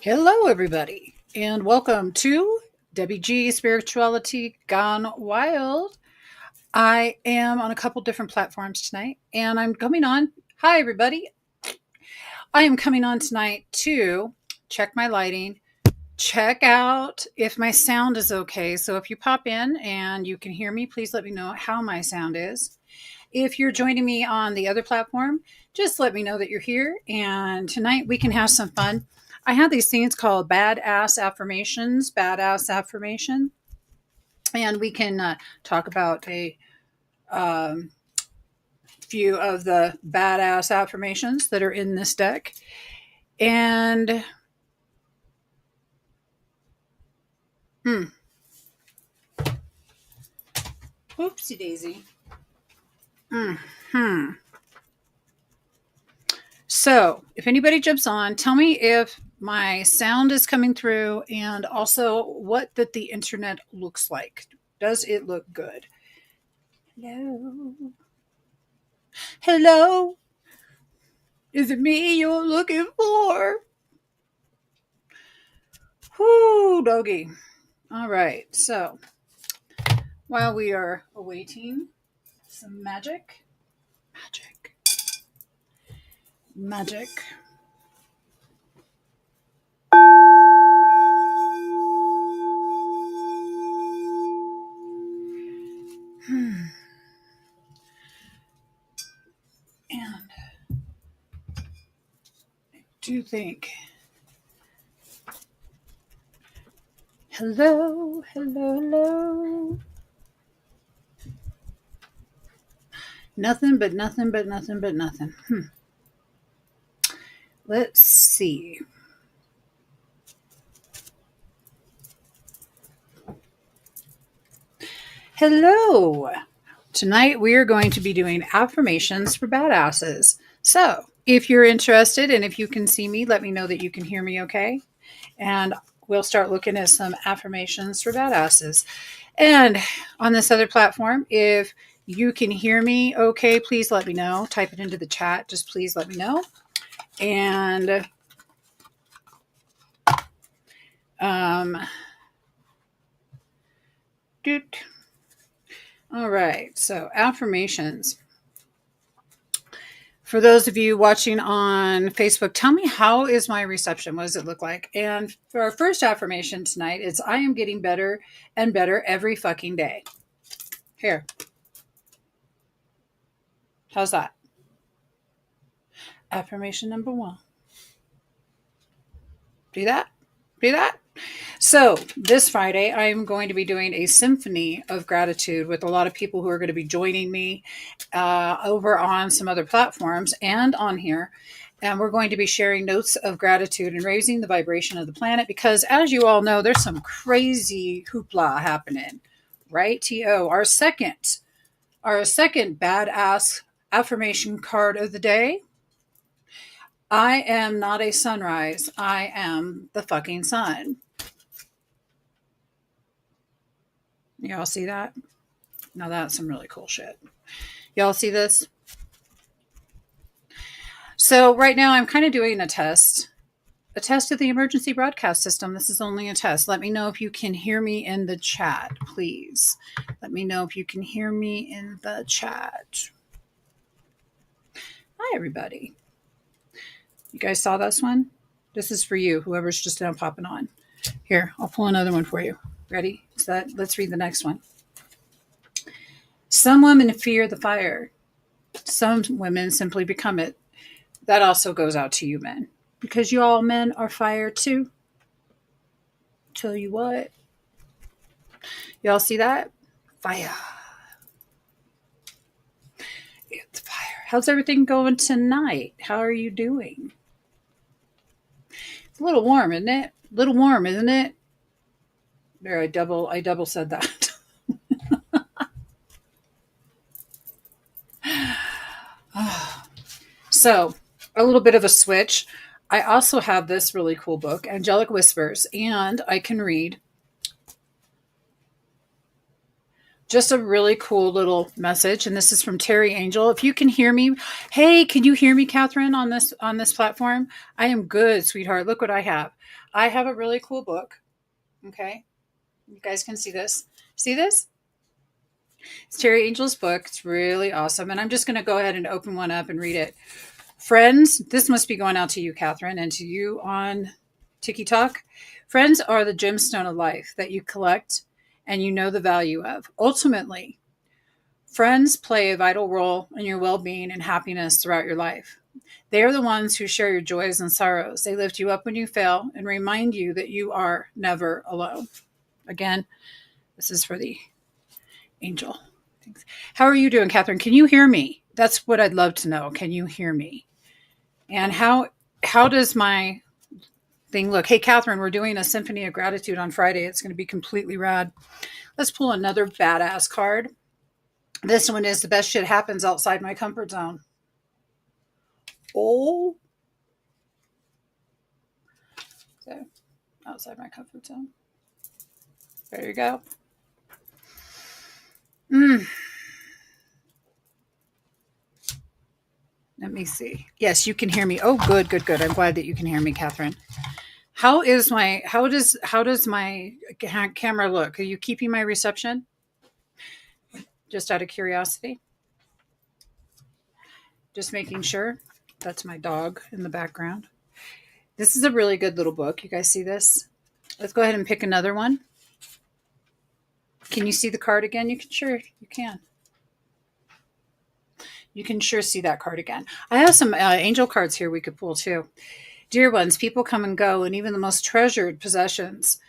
Hello, everybody, and welcome to Debbie G Spirituality Gone Wild. I am on a couple different platforms tonight, and I'm coming on. Hi, everybody. I am coming on tonight to check my lighting, check out if my sound is okay. So, if you pop in and you can hear me, please let me know how my sound is. If you're joining me on the other platform, just let me know that you're here. And tonight we can have some fun. I have these things called badass affirmation, and we can talk about a um, few of the badass affirmations that are in this deck. And hmm, whoopsie daisy. Hmm. So, if anybody jumps on, tell me if my sound is coming through and also what that the internet looks like. Does it look good? Hello? Hello? Is it me you're looking for? Whoo, doggy. All right. So, while we are awaiting some magic, magic. Hmm. And I do think. Hello, hello, hello. Nothing but nothing but nothing but nothing. Let's see. Hello. Tonight we are going to be doing affirmations for badasses. So, if you're interested and if you can see me, let me know that you can hear me okay. And we'll start looking at some affirmations for badasses. And on this other platform, if you can hear me okay, please let me know. Type it into the chat. Just please let me know. And doot. All right. So, affirmations. For those of you watching on Facebook, tell me, how is my reception? What does it look like? And for our first affirmation tonight, it's I am getting better and better every fucking day. Here. How's that? Affirmation number 1. Do that? Do that? So this Friday, I'm going to be doing a symphony of gratitude with a lot of people who are going to be joining me over on some other platforms and on here. And we're going to be sharing notes of gratitude and raising the vibration of the planet because, as you all know, there's some crazy hoopla happening, right? To our second badass affirmation card of the day. I am not a sunrise. I am the fucking sun. Y'all see that? Now that's some really cool shit. Y'all see this? So right now I'm kind of doing a test of the emergency broadcast system. This is only a test. Let me know if you can hear me in the chat, please. Let me know if you can hear me in the chat. Hi, everybody. You guys saw this one? This is for you, whoever's just now popping on. Here, I'll pull another one for you. Ready? Let's read the next one. Some women fear the fire. Some women simply become it. That also goes out to you men, because you all men are fire too. Tell you what. Y'all see that? Fire. It's fire. How's everything going tonight? How are you doing? It's a little warm, isn't it? A little warm, isn't it? There, I double said that. So, a little bit of a switch. I also have this really cool book, Angelic Whispers, and I can read just a really cool little message, and this is from Terry Angel. If you can hear me, hey, can you hear me, Catherine, on this platform? I am good, sweetheart. Look what I have. I have a really cool book. Okay, you guys can see this. See this? It's Terry Angel's book. It's really awesome, and I'm just going to go ahead and open one up and read it. Friends, this must be going out to you, Catherine, and to you on TikTok. Friends are the gemstone of life that you collect and you know the value of. Ultimately, friends play a vital role in your well being and happiness throughout your life. They are the ones who share your joys and sorrows. They lift you up when you fail and remind you that you are never alone. Again, this is for the angel. How are you doing, Catherine? Can you hear me? That's what I'd love to know. Can you hear me? And how does my thing look? Hey, Catherine, we're doing a Symphony of Gratitude on Friday. It's going to be completely rad. Let's pull another badass card. This one is the best shit happens outside my comfort zone. Oh. So, outside my comfort zone. There you go. Let me see. Yes, you can hear me. Oh, good, good, good. I'm glad that you can hear me, Catherine. How does my camera look? Are you keeping my reception? Just out of curiosity. Just making sure. That's my dog in the background. This is a really good little book. You guys see this? Let's go ahead and pick another one. Can you see the card again? You can. You can sure see that card again. I have some angel cards here we could pull too. Dear ones, people come and go, and even the most treasured possessions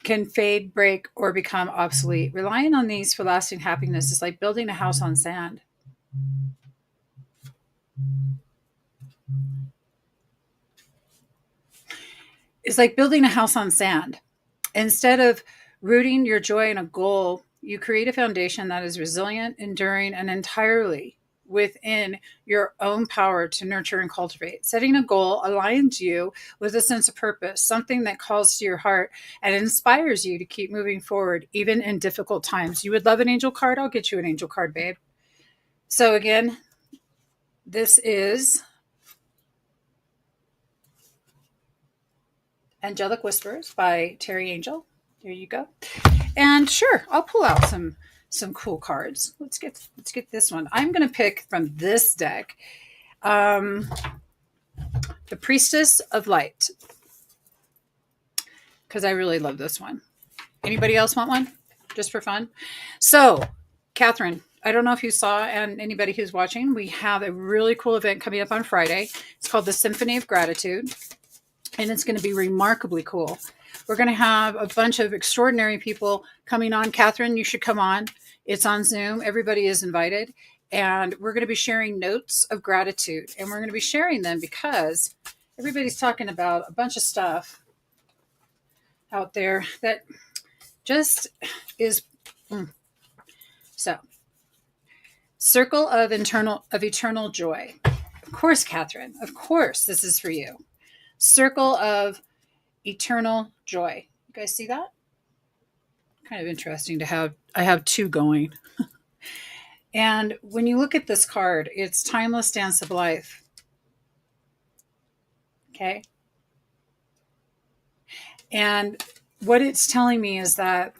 can fade, break, or become obsolete. Relying on these for lasting happiness is like building a house on sand. It's like building a house on sand. Instead of rooting your joy in a goal, you create a foundation that is resilient, enduring, and entirely within your own power to nurture and cultivate. Setting a goal aligns you with a sense of purpose, something that calls to your heart and inspires you to keep moving forward, even in difficult times. You would love an angel card? I'll get you an angel card, babe. So again, this is Angelic Whispers by Terry Angel. There you go. And sure, I'll pull out some cool cards. Let's get this one. I'm going to pick from this deck, the Priestess of Light, because I really love this one. Anybody else want one? Just for fun? So, Catherine, I don't know if you saw, and anybody who's watching, we have a really cool event coming up on Friday. It's called the Symphony of Gratitude, and it's going to be remarkably cool. We're going to have a bunch of extraordinary people coming on. Catherine, you should come on. It's on Zoom. Everybody is invited. And we're going to be sharing notes of gratitude. And we're going to be sharing them because everybody's talking about a bunch of stuff out there that just is. So, Circle of Eternal Joy. Of course, Catherine. Of course, this is for you. Circle of Eternal Joy. You guys see that? Kind of interesting to have. I have two going. And when you look at this card, it's Timeless Dance of Life. Okay. And what it's telling me is that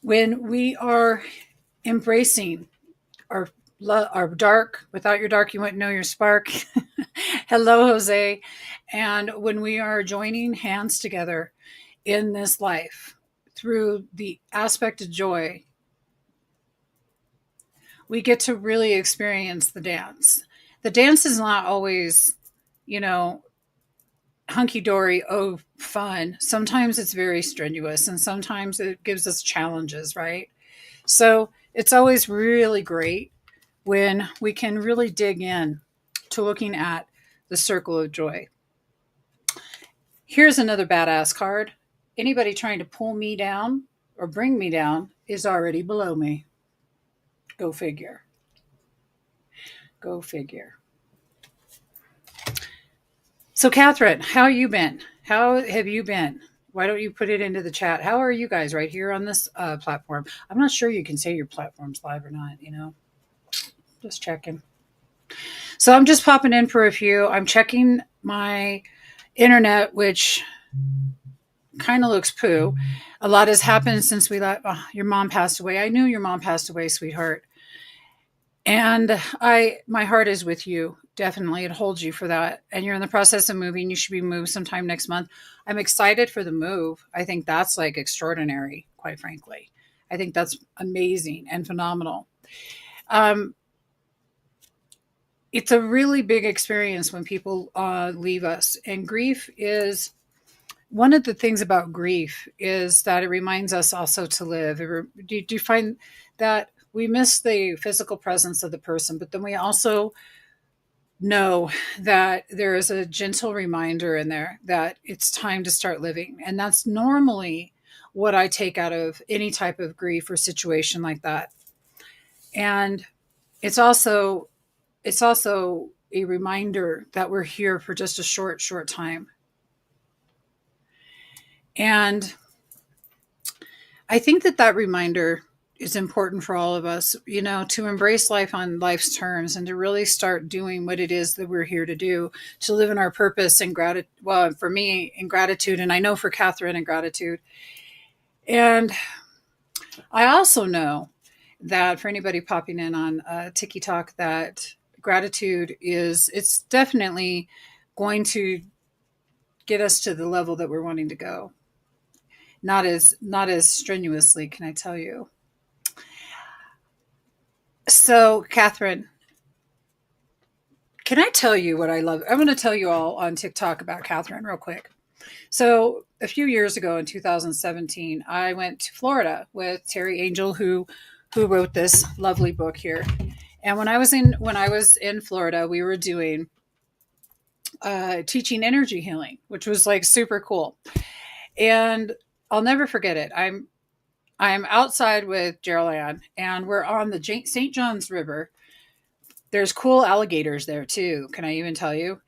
when we are embracing our dark, without your dark, you wouldn't know your spark. Hello, Jose. And when we are joining hands together in this life through the aspect of joy, we get to really experience the dance. The dance is not always, hunky-dory, fun. Sometimes it's very strenuous, and sometimes it gives us challenges, right? So it's always really great when we can really dig in to looking at the circle of joy. Here's another badass card. Anybody trying to pull me down or bring me down is already below me. Go figure. Go figure. So, Catherine, how you been? How have you been? Why don't you put it into the chat? How are you guys right here on this platform? I'm not sure you can say your platform's live or not, just checking. So I'm just popping in for a few. I'm checking my internet, which kind of looks poo. A lot has happened since we left. Oh, your mom passed away. I knew your mom passed away, sweetheart. And my heart is with you. Definitely. It holds you for that. And you're in the process of moving. You should be moved sometime next month. I'm excited for the move. I think that's like extraordinary, quite frankly. I think that's amazing and phenomenal. Um, it's a really big experience when people leave us. And grief is one of the things about grief is that it reminds us also to live. Do you find that we miss the physical presence of the person, but then we also know that there is a gentle reminder in there that it's time to start living. And that's normally what I take out of any type of grief or situation like that. And it's also a reminder that we're here for just a short time. And I think that reminder is important for all of us, to embrace life on life's terms and to really start doing what it is that we're here to do, to live in our purpose and gratitude. Well, for me, in gratitude, and I know for Catherine, in gratitude. And I also know that for anybody popping in on Tiki Talk, that gratitude it's definitely going to get us to the level that we're wanting to go. Not as strenuously, can I tell you? So, Catherine, can I tell you what I love? I'm going to tell you all on TikTok about Catherine real quick. So, a few years ago in 2017, I went to Florida with Terry Angel, who wrote this lovely book here. And when I was in Florida, we were doing teaching energy healing, which was like super cool. And I'll never forget it. I'm outside with Geraldine, and we're on the St. Johns River. There's cool alligators there too. Can I even tell you?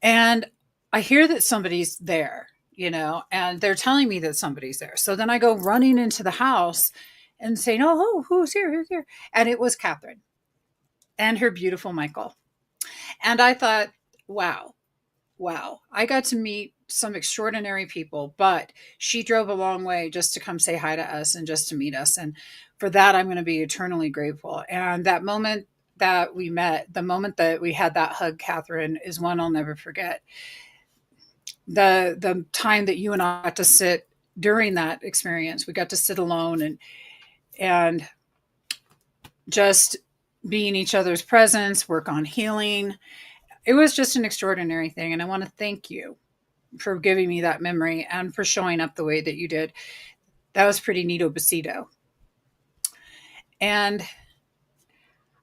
And I hear that somebody's there, and they're telling me that somebody's there. So then I go running into the house and saying, "Oh, who's here? Who's here?" And it was Catherine and her beautiful Michael. And I thought, wow, I got to meet some extraordinary people, but she drove a long way just to come say hi to us and just to meet us. And for that, I'm going to be eternally grateful. And that moment that we met, the moment that we had that hug, Catherine, is one I'll never forget. The time that you and I got to sit during that experience, we got to sit alone and just be in each other's presence, work on healing. It was just an extraordinary thing. And I want to thank you for giving me that memory and for showing up the way that you did. That was pretty neato besito. And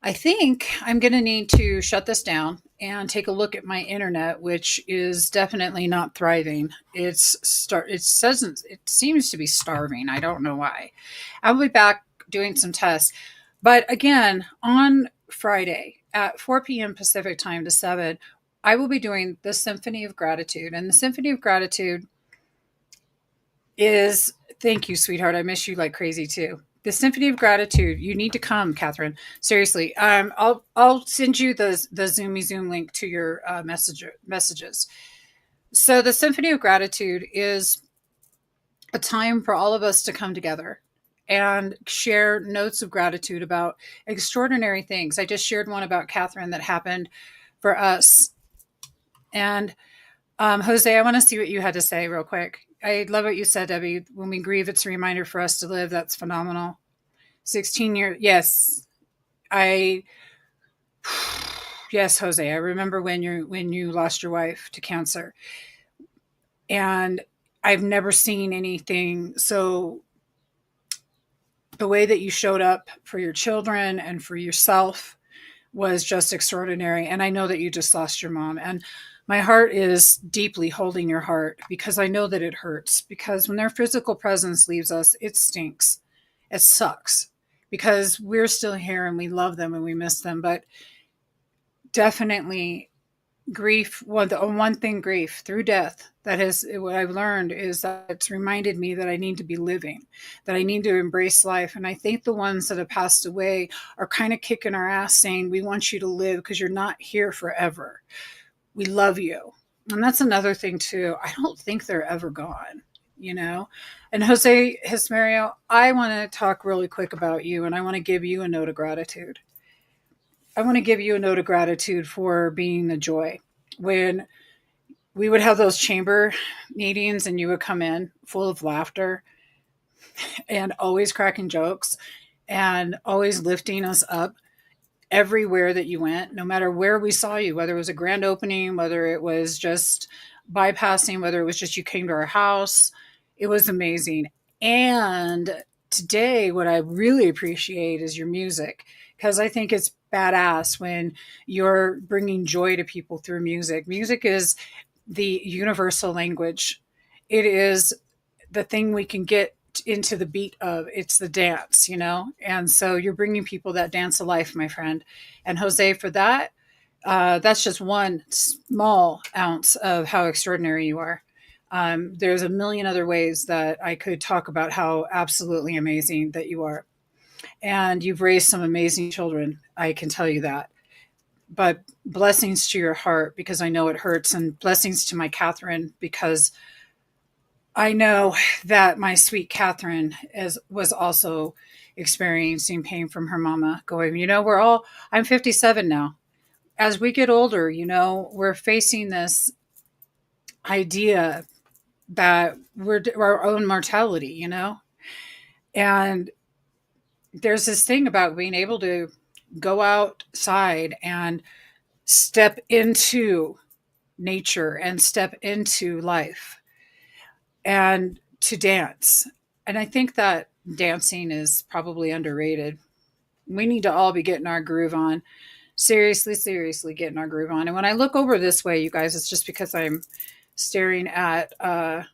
I think I'm going to need to shut this down and take a look at my internet, which is definitely not thriving. It seems to be starving. I don't know why. I'll be back doing some tests. But again, on Friday at 4 p.m. Pacific time to 7, I will be doing the Symphony of Gratitude. And the Symphony of Gratitude is, thank you, sweetheart. I miss you like crazy too. The Symphony of Gratitude. You need to come, Catherine. Seriously. I'll send you the Zoom link to your messages. So the Symphony of Gratitude is a time for all of us to come together and share notes of gratitude about extraordinary things. I just shared one about Catherine that happened for us. And Jose, I want to see what you had to say real quick. I love what you said, Debbie. When we grieve, it's a reminder for us to live. That's phenomenal. 16 years. Yes. Yes, Jose. I remember when you lost your wife to cancer. And I've never seen anything so, the way that you showed up for your children and for yourself was just extraordinary. And I know that you just lost your mom. And my heart is deeply holding your heart because I know that it hurts. Because when their physical presence leaves us, it stinks. It sucks. Because we're still here and we love them and we miss them. But definitely grief, one thing, grief through death, that has, what I've learned is that it's reminded me that I need to be living, that I need to embrace life. And I think the ones that have passed away are kind of kicking our ass saying, we want you to live because you're not here forever. We love you. And that's another thing too. I don't think they're ever gone, you know? And Jose Hismario, I want to talk really quick about you, and I want to give you a note of gratitude. I want to give you a note of gratitude for being the joy. When we would have those chamber meetings and you would come in full of laughter and always cracking jokes and always lifting us up everywhere that you went, no matter where we saw you, whether it was a grand opening, whether it was just bypassing, whether it was just you came to our house. It was amazing. And today, what I really appreciate is your music, because I think it's badass when you're bringing joy to people through music. Music is the universal language. It is the thing we can get into the beat of. It's the dance, you know? And so you're bringing people that dance of life, my friend. And Jose, for that, that's just one small ounce of how extraordinary you are. There's a million other ways that I could talk about how absolutely amazing that you are. And you've raised some amazing children. I can tell you that. But blessings to your heart, because I know it hurts, and blessings to my Catherine, because I know that my sweet Catherine was also experiencing pain from her mama, going, I'm 57 now. As we get older, we're facing this idea that we're our own mortality, and there's this thing about being able to go outside and step into nature and step into life and to dance. And I think that dancing is probably underrated. We need to all be getting our groove on. Seriously, seriously getting our groove on. And when I look over this way, you guys, it's just because I'm staring at the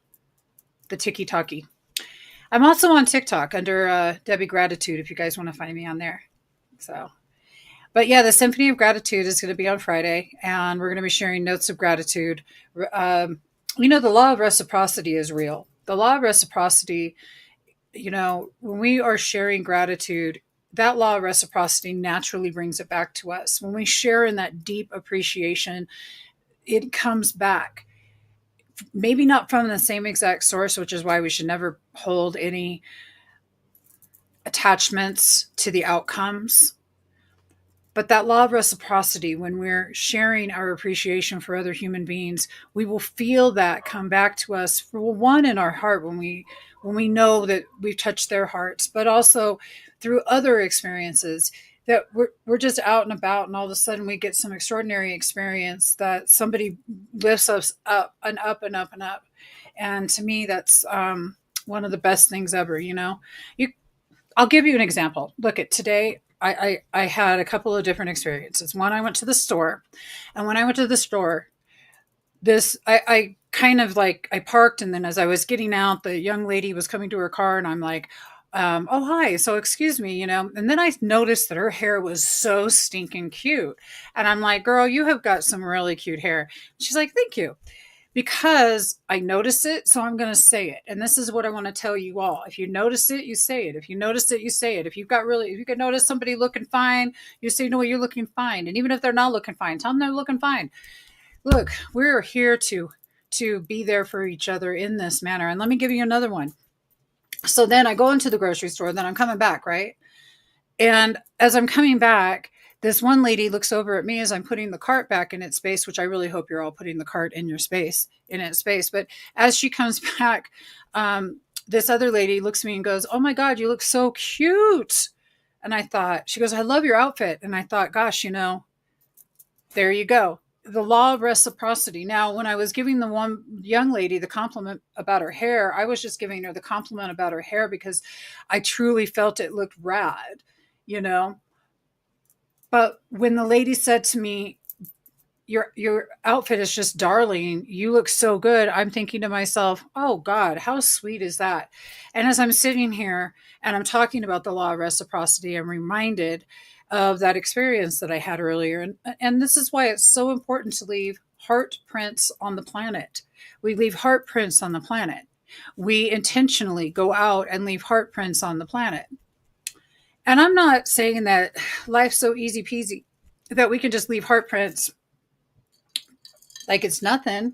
Tiki Talkie. I'm also on TikTok under Debbie Gratitude if you guys want to find me on there. So, but yeah, the Symphony of Gratitude is going to be on Friday, and we're going to be sharing notes of gratitude. The law of reciprocity is real. The law of reciprocity, when we are sharing gratitude, that law of reciprocity naturally brings it back to us. When we share in that deep appreciation, it comes back. Maybe not from the same exact source, which is why we should never hold any attachments to the outcomes. But that law of reciprocity, when we're sharing our appreciation for other human beings, we will feel that come back to us, for one, in our heart when we know that we've touched their hearts, but also through other experiences that we're just out and about, and all of a sudden we get some extraordinary experience that somebody lifts us up and up and up and up. And to me, that's one of the best things ever. I'll give you an example. Look, at today, I had a couple of different experiences. One, I went to the store, and when I went to the store, I kind of I parked, and then as I was getting out, the young lady was coming to her car, and I'm like, oh, hi. So excuse me, and then I noticed that her hair was so stinking cute. And I'm like, girl, you have got some really cute hair. She's like, thank you. Because I notice it, so I'm going to say it. And this is what I want to tell you all. If you notice it, you say it. If you notice it, you say it. If you can notice somebody looking fine, you say, no, you're looking fine. And even if they're not looking fine, tell them they're looking fine. Look, we're here to be there for each other in this manner. And let me give you another one. So then I go into the grocery store, then I'm coming back, right? And as I'm coming back, this one lady looks over at me as I'm putting the cart back in its space, which I really hope you're all putting the cart in its space. But as she comes back, this other lady looks at me and goes, oh my God, you look so cute. And I thought, she goes, I love your outfit. And I thought, gosh, there you go. The law of reciprocity. Now, when I was giving the one young lady the compliment about her hair, I was just giving her the compliment about her hair because I truly felt it looked rad, But when the lady said to me, your outfit is just darling, you look so good, I'm thinking to myself, oh God, how sweet is that? And as I'm sitting here and I'm talking about the law of reciprocity, I'm reminded of that experience that I had earlier. And this is why it's so important to leave heart prints on the planet. We leave heart prints on the planet. We intentionally go out and leave heart prints on the planet. And I'm not saying that life's so easy peasy that we can just leave heart prints like it's nothing.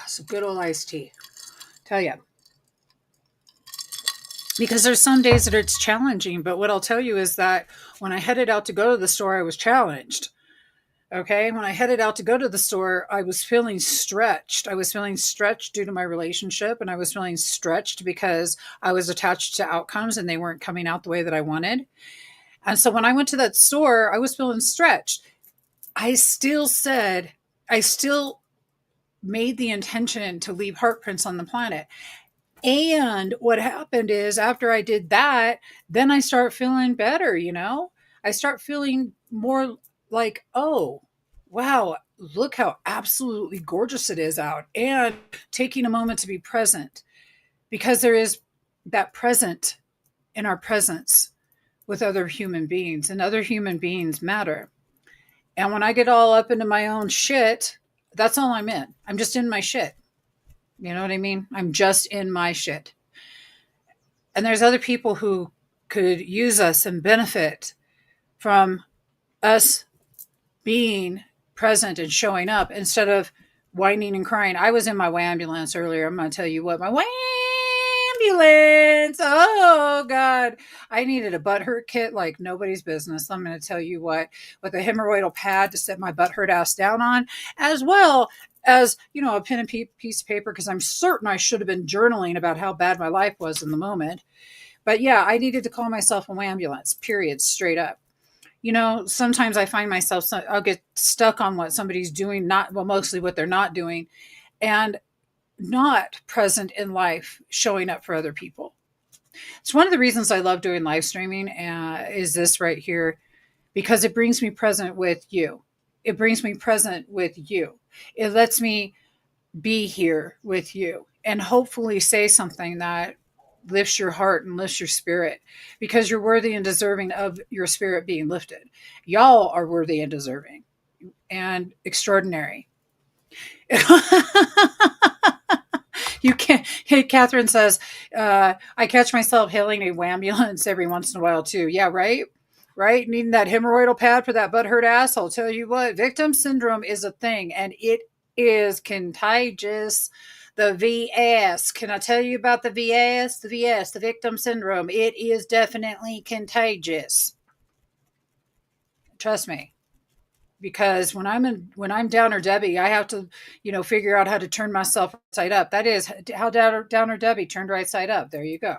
It's a good old iced tea. Tell you. Because there's some days that it's challenging, but what I'll tell you is that when I headed out to go to the store, I was challenged. Okay. When I headed out to go to the store, I was feeling stretched. I was feeling stretched due to my relationship, and I was feeling stretched because I was attached to outcomes and they weren't coming out the way that I wanted. And so when I went to that store, I was feeling stretched. I still made the intention to leave heart prints on the planet. And what happened is after I did that, then I start feeling better, I start feeling more like, oh, wow, look how absolutely gorgeous it is out. And taking a moment to be present, because there is that present in our presence with other human beings, and other human beings matter. And when I get all up into my own shit, that's all I'm in. I'm just in my shit. You know what I mean? I'm just in my shit. And there's other people who could use us and benefit from us being present and showing up instead of whining and crying. I was in my ambulance earlier. I'm going to tell you what, my ambulance. Oh God. I needed a butt hurt kit like nobody's business. I'm going to tell you what, with a hemorrhoidal pad to set my butt hurt ass down on, as well as, a pen and piece of paper, because I'm certain I should have been journaling about how bad my life was in the moment. But yeah, I needed to call myself an ambulance, period, straight up. Sometimes I find myself, I'll get stuck on what somebody's doing, mostly what they're not doing, and not present in life, showing up for other people. It's one of the reasons I love doing live streaming, is this right here, because it brings me present with you. It brings me present with you. It lets me be here with you and hopefully say something that lifts your heart and lifts your spirit, because you're worthy and deserving of your spirit being lifted. Y'all are worthy and deserving and extraordinary. You can't. Hey, Catherine says, I catch myself hailing a ambulance every once in a while too. Yeah, right? Right? Needing that hemorrhoidal pad for that butthurt ass. I'll tell you what, victim syndrome is a thing, and it is contagious. The VS. Can I tell you about the VS? The VS, the victim syndrome. It is definitely contagious. Trust me. Because when I'm Downer Debbie, I have to, figure out how to turn myself right side up. That is how Downer Debbie turned right side up. There you go.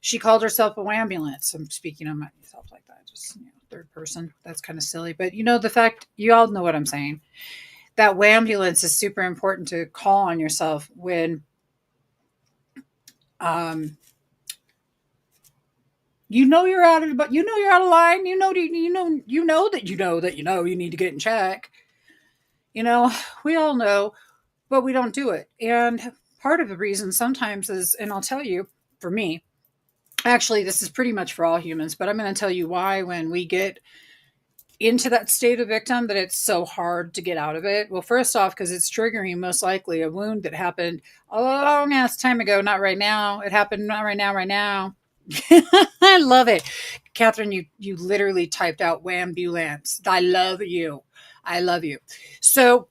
She called herself a ambulance. I'm speaking on myself like that, just third person. That's kind of silly, but the fact, you all know what I'm saying. That ambulance is super important to call on yourself when, you're out of, but you're out of line. You know you need to get in check. We all know, but we don't do it. And part of the reason sometimes is, and I'll tell you, for me, actually, this is pretty much for all humans, but I'm going to tell you why when we get into that state of victim that it's so hard to get out of it. Well, first off, because it's triggering most likely a wound that happened a long ass time ago. Not right now. It happened not right now. I love it. Catherine, you literally typed out wambulance. I love you. So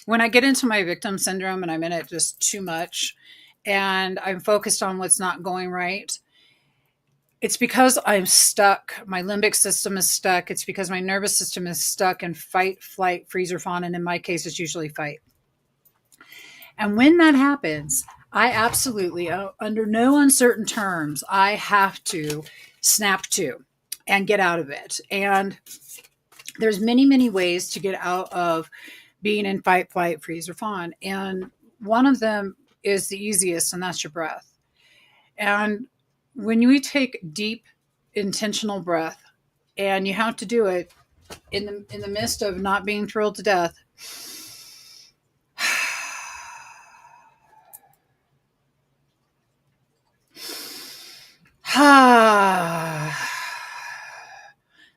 when I get into my victim syndrome and I'm in it just too much and I'm focused on what's not going right, it's because I'm stuck. My limbic system is stuck. It's because my nervous system is stuck in fight, flight, freeze, or fawn. And in my case, it's usually fight. And when that happens, I absolutely, under no uncertain terms, I have to snap to and get out of it. And there's many, many ways to get out of being in fight, flight, freeze, or fawn. And one of them is the easiest, and that's your breath. And when you take deep, intentional breath, and you have to do it in the midst of not being thrilled to death,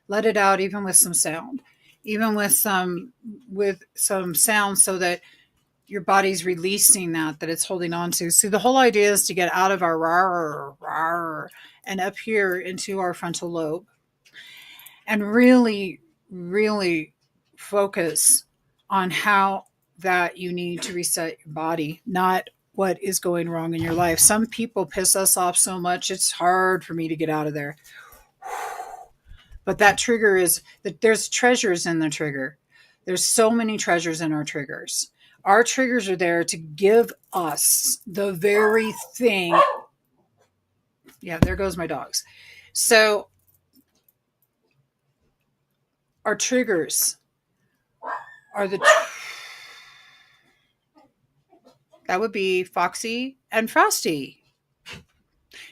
Let it out, even with some sound, even with some sound, so that your body's releasing that it's holding on to. See, the whole idea is to get out of our rawr, rawr, and up here into our frontal lobe, and really, really focus on how that you need to reset your body, not what is going wrong in your life. Some people piss us off so much, it's hard for me to get out of there. But that trigger is that there's treasures in the trigger. There's so many treasures in our triggers. Our triggers are there to give us the very thing. Yeah, there goes my dogs. So our triggers are that would be Foxy and Frosty,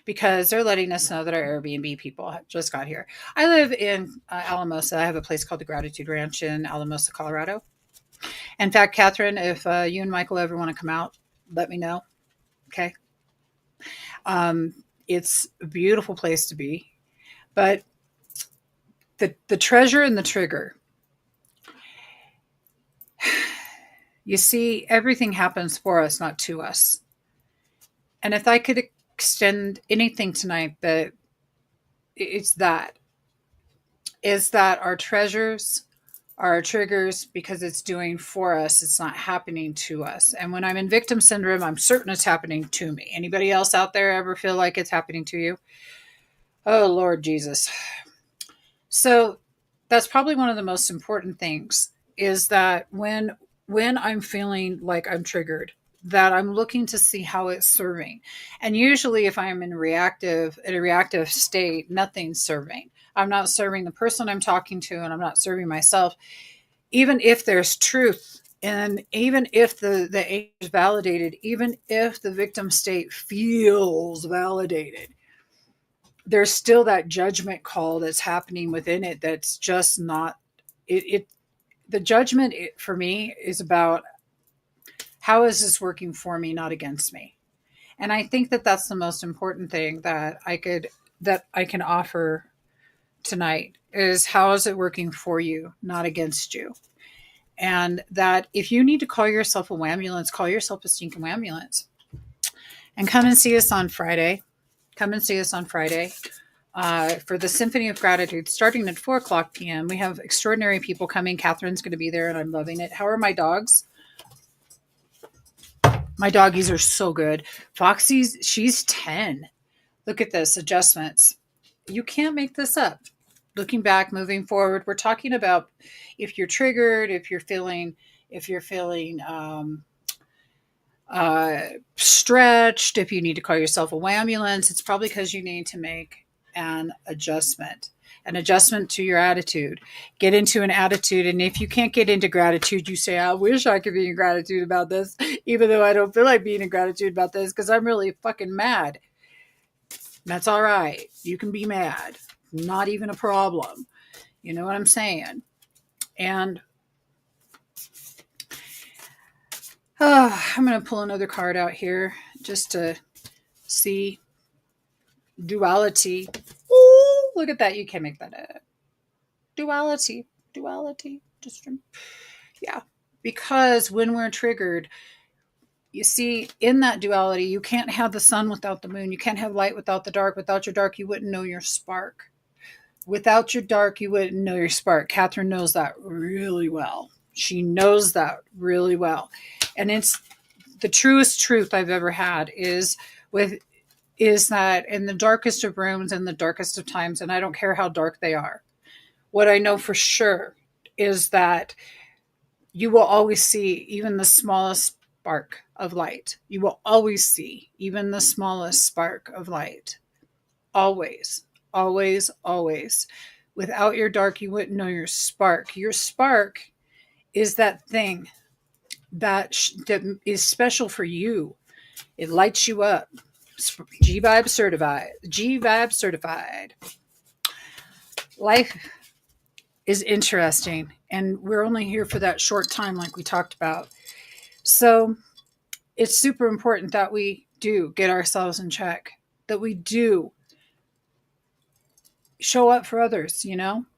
because they're letting us know that our Airbnb people just got here. I live in Alamosa. I have a place called the Gratitude Ranch in Alamosa, Colorado. In fact, Catherine, if you and Michael ever want to come out, let me know. Okay. It's a beautiful place to be. But the treasure and the trigger, you see, everything happens for us, not to us. And if I could extend anything tonight, that it's that is that our treasures are our triggers, because it's doing for us, it's not happening to us. And when I'm in victim syndrome, I'm certain it's happening to me. Anybody else out there ever feel like it's happening to you? Oh, Lord Jesus. So that's probably one of the most important things, is that when I'm feeling like I'm triggered, that I'm looking to see how it's serving. And usually if I'm in a reactive state, nothing's serving. I'm not serving the person I'm talking to, and I'm not serving myself. Even if there's truth, and even if the anger is validated, even if the victim state feels validated, there's still that judgment call that's happening within it. That's just not it. The judgment for me is about, how is this working for me, not against me. And I think that that's the most important thing that I can offer tonight, is how is it working for you, not against you. And that if you need to call yourself a wambulance, call yourself a stinking wambulance, and come and see us on Friday. Come and see us on Friday. For the Symphony of Gratitude, starting at 4 o'clock p.m. We have extraordinary people coming. Catherine's going to be there, and I'm loving it. How are my dogs? My doggies are so good. Foxy's, she's 10. Look at this, adjustments. You can't make this up. Looking back, moving forward, we're talking about if you're triggered, if you're feeling stretched, if you need to call yourself a wambulance, it's probably because you need to make an adjustment to your attitude. Get into an attitude. And if you can't get into gratitude, you say, I wish I could be in gratitude about this, even though I don't feel like being in gratitude about this, because I'm really fucking mad. That's all right. You can be mad. Not even a problem. You know what I'm saying? And I'm going to pull another card out here just to see duality. Ooh, look at that. You can't make that up. Duality. Just, yeah. Because when we're triggered, you see, in that duality, you can't have the sun without the moon. You can't have light without the dark. Without your dark, you wouldn't know your spark. Without your dark, you wouldn't know your spark. Catherine knows that really well. She knows that really well. And it's the truest truth I've ever had is that in the darkest of rooms and the darkest of times, and I don't care how dark they are, what I know for sure is that you will always see even the smallest spark of light. You will always see even the smallest spark of light. Always, always, always. Without your dark, you wouldn't know your spark. Your spark is that thing that is special for you. It lights you up. Gvibe Certified. Gvibe Certified. Life is interesting, and we're only here for that short time, like we talked about. So it's super important that we do get ourselves in check, that we do show up for others,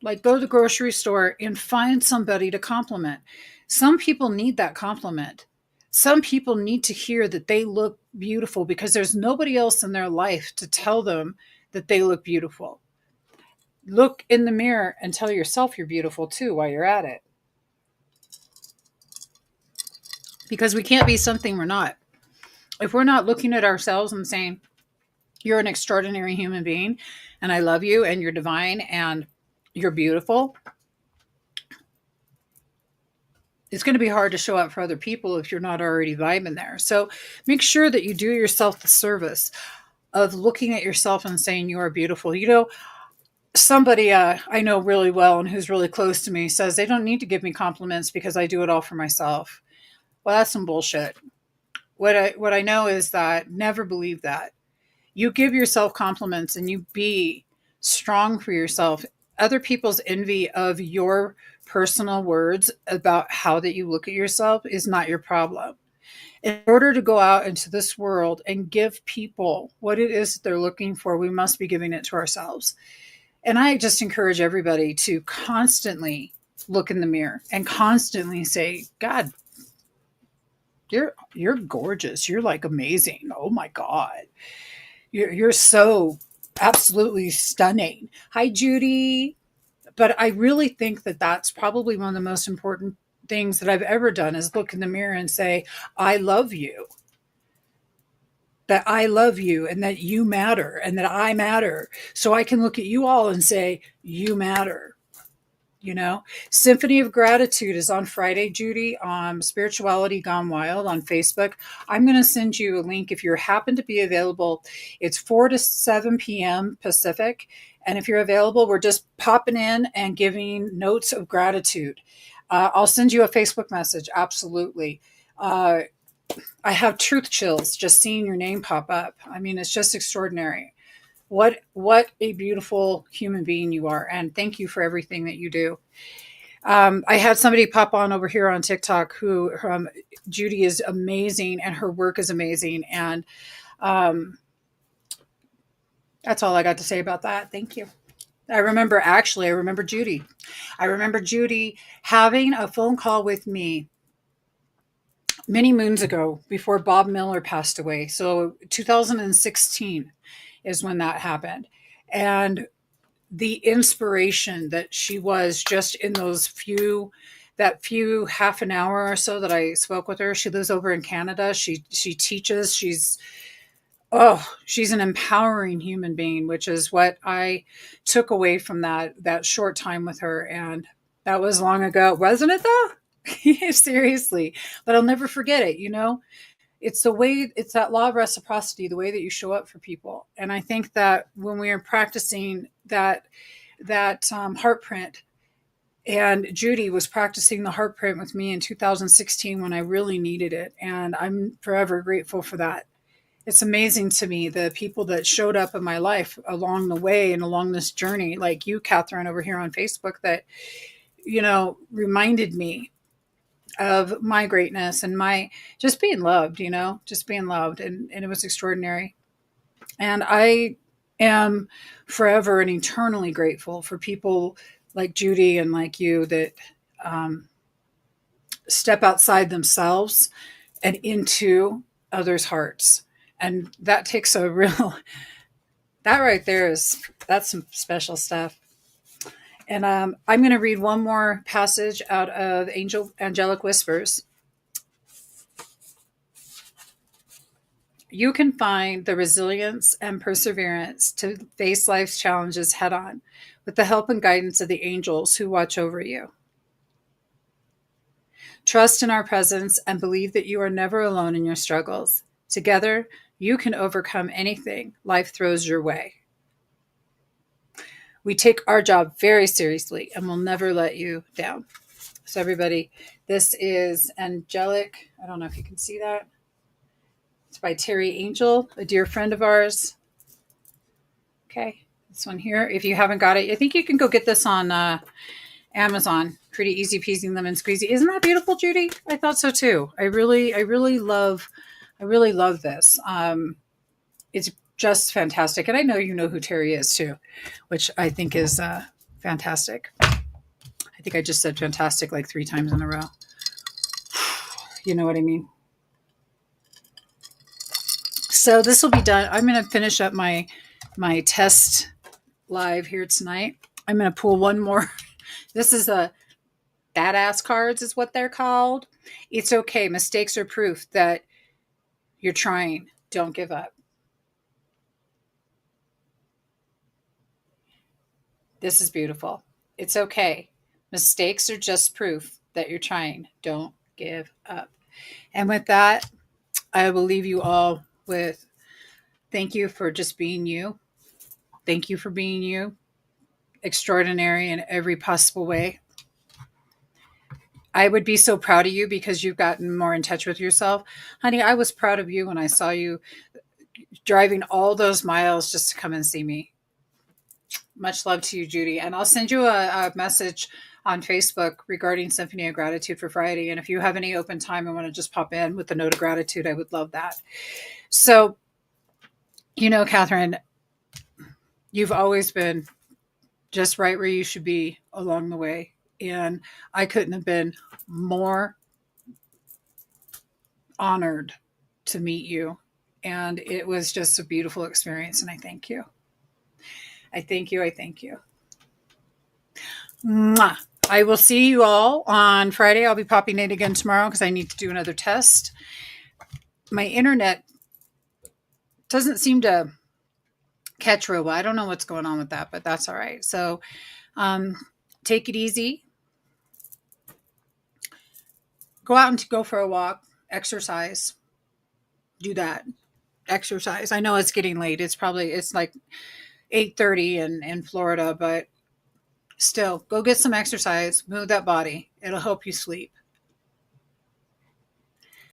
like go to the grocery store and find somebody to compliment. Some people need that compliment. Some people need to hear that they look beautiful because there's nobody else in their life to tell them that they look beautiful. Look in the mirror and tell yourself you're beautiful too while you're at it, because we can't be something we're not. If we're not looking at ourselves and saying, you're an extraordinary human being and I love you and you're divine and you're beautiful, it's going to be hard to show up for other people if you're not already vibing there. So make sure that you do yourself the service of looking at yourself and saying you are beautiful. Somebody I know really well and who's really close to me says they don't need to give me compliments because I do it all for myself. Well, that's some bullshit. What I know is that never believe that. You give yourself compliments and you be strong for yourself. Other people's envy of your personal words about how that you look at yourself is not your problem. In order to go out into this world and give people what it is that they're looking for, we must be giving it to ourselves. And I just encourage everybody to constantly look in the mirror and constantly say, God, you're gorgeous. You're like amazing. Oh my God. You're so absolutely stunning. Hi, Judy. But I really think that that's probably one of the most important things that I've ever done is look in the mirror and say, I love you. That I love you and that you matter and that I matter. So I can look at you all and say, you matter. Symphony of Gratitude is on Friday, Judy, Spirituality Gone Wild on Facebook. I'm going to send you a link if you happen to be available. It's 4 to 7 p.m. Pacific. And if you're available, we're just popping in and giving notes of gratitude. I'll send you a Facebook message. Absolutely. I have truth chills just seeing your name pop up. I mean, it's just extraordinary. What a beautiful human being you are. And thank you for everything that you do. I had somebody pop on over here on TikTok who Judy is amazing and her work is amazing. And that's all I got to say about that. Thank you. I remember Judy. I remember Judy having a phone call with me many moons ago before Bob Miller passed away. So 2016 is when that happened. And the inspiration that she was just in that few half an hour or so that I spoke with her. She lives over in Canada. She teaches. She's an empowering human being, which is what I took away from that short time with her. And that was long ago, wasn't it though? Seriously. But I'll never forget it, It's it's that law of reciprocity, the way that you show up for people. And I think that when we are practicing that heart print, and Judy was practicing the heart print with me in 2016 when I really needed it. And I'm forever grateful for that. It's amazing to me the people that showed up in my life along the way and along this journey, like you, Catherine, over here on Facebook, that, reminded me of my greatness and my just being loved, just being loved. And it was extraordinary. And I am forever and eternally grateful for people like Judy and like you that step outside themselves and into others' hearts. And that takes that right there that's some special stuff. And I'm going to read one more passage out of Angelic Whispers. You can find the resilience and perseverance to face life's challenges head on with the help and guidance of the angels who watch over you. Trust in our presence and believe that you are never alone in your struggles. Together, you can overcome anything life throws your way. We take our job very seriously and will never let you down. So everybody, this is Angelic. I don't know if you can see that. It's by Terry Angel, a dear friend of ours. Okay, this one here. If you haven't got it, I think you can go get this on Amazon. Pretty easy peasy lemon squeezy. Isn't that beautiful, Judy? I thought so too. I really love this. It's just fantastic. And I know you know who Terry is too, which I think is fantastic. I think I just said fantastic like 3 times in a row. You know what I mean? So this will be done. I'm going to finish up my test live here tonight. I'm going to pull one more. This is a badass cards is what they're called. It's okay. Mistakes are proof that you're trying. Don't give up. This is beautiful. It's okay. Mistakes are just proof that you're trying. Don't give up. And with that, I will leave you all with thank you for just being you. Thank you for being you. Extraordinary in every possible way. I would be so proud of you because you've gotten more in touch with yourself. Honey, I was proud of you when I saw you driving all those miles just to come and see me. Much love to you, Judy. And I'll send you a message on Facebook regarding Symphony of Gratitude for Friday. And if you have any open time and want to just pop in with a note of gratitude, I would love that. So, you know, Catherine, you've always been just right where you should be along the way. And I couldn't have been more honored to meet you. And it was just a beautiful experience. And I thank you. I thank you. I thank you. Mwah. I will see you all on Friday. I'll be popping in again tomorrow because I need to do another test. My internet doesn't seem to catch real well. I don't know what's going on with that, but that's all right. So take it easy. Go out and go for a walk. Exercise. Do that. Exercise. I know it's getting late. It's like 8:30 in Florida, but still, go get some exercise. Move that body. It'll help you sleep.